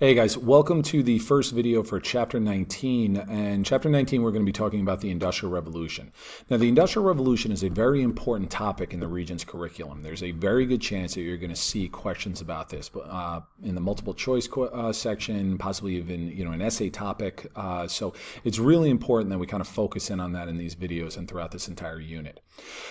Hey guys, welcome to the first video for Chapter 19. And Chapter 19, we're going to be talking about the Industrial Revolution. Now, the Industrial Revolution is a very important topic in the Regents curriculum. There's a very good chance that you're going to see questions about this in the multiple choice section, possibly even an essay topic. So it's really important that we kind of focus in on that in these videos and throughout this entire unit.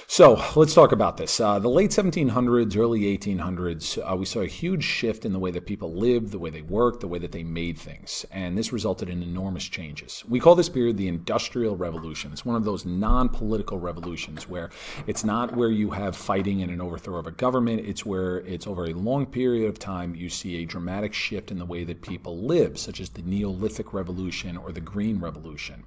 So let's talk about this. The late 1700s, early 1800s, we saw a huge shift in the way that people lived, the way they worked, the way that they made things, and this resulted in enormous changes. We call this period the Industrial Revolution. It's one of those non-political revolutions where it's not where you have fighting and an overthrow of a government. It's where it's over a long period of time you see a dramatic shift in the way that people live, such as the Neolithic Revolution or the Green Revolution.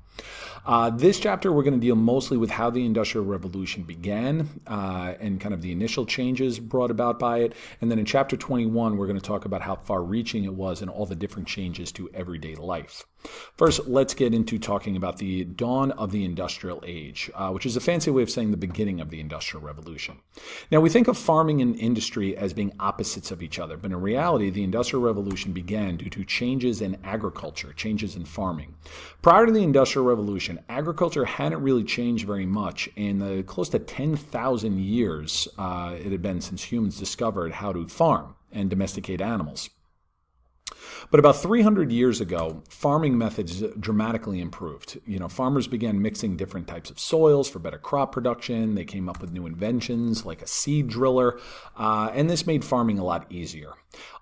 This chapter we're going to deal mostly with how the Industrial Revolution began and kind of the initial changes brought about by it, and then in chapter 21 we're going to talk about how far-reaching it was and all the different changes to everyday life. First, let's get into talking about the dawn of the Industrial Age, which is a fancy way of saying the beginning of the Industrial Revolution. Now, we think of farming and industry as being opposites of each other, but in reality, the Industrial Revolution began due to changes in agriculture, changes in farming. Prior to the Industrial Revolution, agriculture hadn't really changed very much. In the close to 10,000 years it had been since humans discovered how to farm and domesticate animals. But about 300 years ago, farming methods dramatically improved. Farmers began mixing different types of soils for better crop production. They came up with new inventions like a seed driller, and this made farming a lot easier.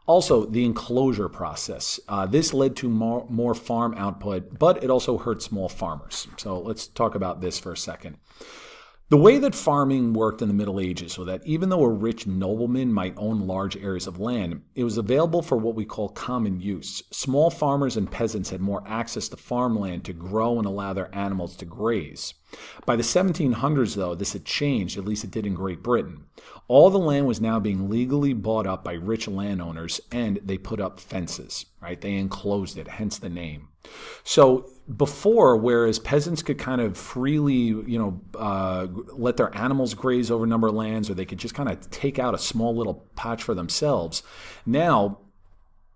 Also, the enclosure process. This led to more farm output, but it also hurt small farmers. So let's talk about this for a second. The way that farming worked in the Middle Ages was that even though a rich nobleman might own large areas of land, it was available for what we call common use. Small farmers and peasants had more access to farmland to grow and allow their animals to graze. By the 1700s, though, this had changed, at least it did in Great Britain. All the land was now being legally bought up by rich landowners, and they put up fences, right? They enclosed it, hence the name. So before, whereas peasants could kind of freely, let their animals graze over a number of lands, or they could just kind of take out a small little patch for themselves, now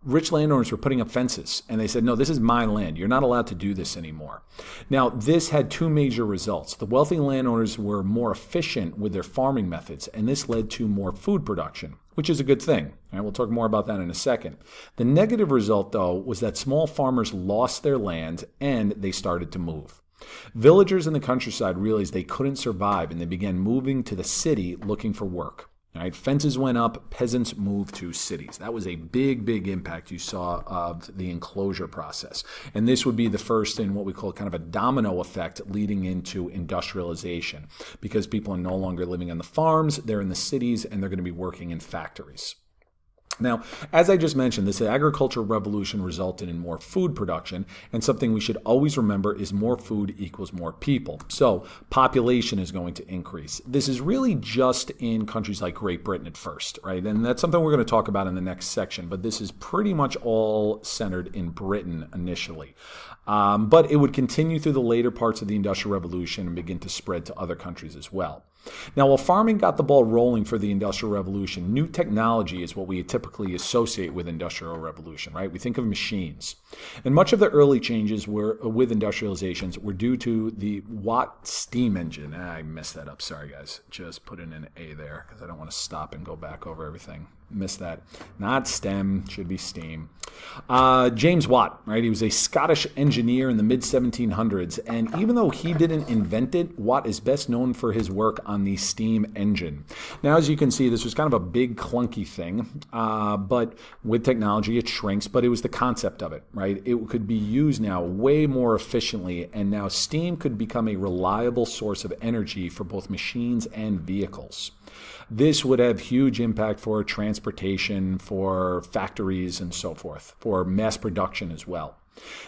rich landowners were putting up fences, and they said, no, this is my land. You're not allowed to do this anymore. Now, this had two major results. The wealthy landowners were more efficient with their farming methods, and this led to more food production, which is a good thing. All right, we'll talk more about that in a second. The negative result, though, was that small farmers lost their land, and they started to move. Villagers in the countryside realized they couldn't survive, and they began moving to the city looking for work. All right, fences went up, peasants moved to cities. That was a big, big impact you saw of the enclosure process. And this would be the first in what we call kind of a domino effect leading into industrialization, because people are no longer living on the farms, they're in the cities, and they're going to be working in factories. Now, as I just mentioned, this agricultural revolution resulted in more food production, and something we should always remember is more food equals more people. So population is going to increase. This is really just in countries like Great Britain at first, right? And that's something we're going to talk about in the next section, but this is pretty much all centered in Britain initially. But it would continue through the later parts of the Industrial Revolution and begin to spread to other countries as well. Now, while farming got the ball rolling for the Industrial Revolution, new technology is what we typically associate with Industrial Revolution, right? We think of machines. And much of the early changes with industrializations were due to the Watt steam engine. I messed that up. Sorry, guys. Just put in an A there because I don't want to stop and go back over everything. Missed that. Not STEM, should be STEAM. James Watt, right? He was a Scottish engineer in the mid-1700s, and even though he didn't invent it, Watt is best known for his work on the steam engine. Now, as you can see, this was kind of a big, clunky thing, but with technology, it shrinks, but it was the concept of it, right? It could be used now way more efficiently, and now steam could become a reliable source of energy for both machines and vehicles. This would have huge impact for transportation, for factories, and so forth, for mass production as well.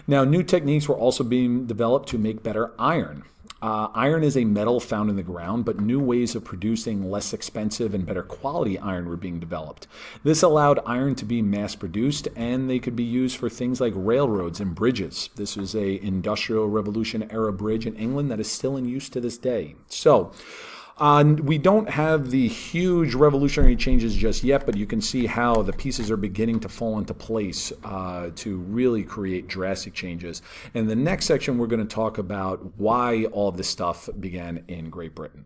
Now, new techniques were also being developed to make better iron. Iron is a metal found in the ground, but new ways of producing less expensive and better quality iron were being developed. This allowed iron to be mass-produced, and they could be used for things like railroads and bridges. This was an Industrial Revolution era bridge in England that is still in use to this day. So, We don't have the huge revolutionary changes just yet, but you can see how the pieces are beginning to fall into place to really create drastic changes. In the next section, we're going to talk about why all of this stuff began in Great Britain.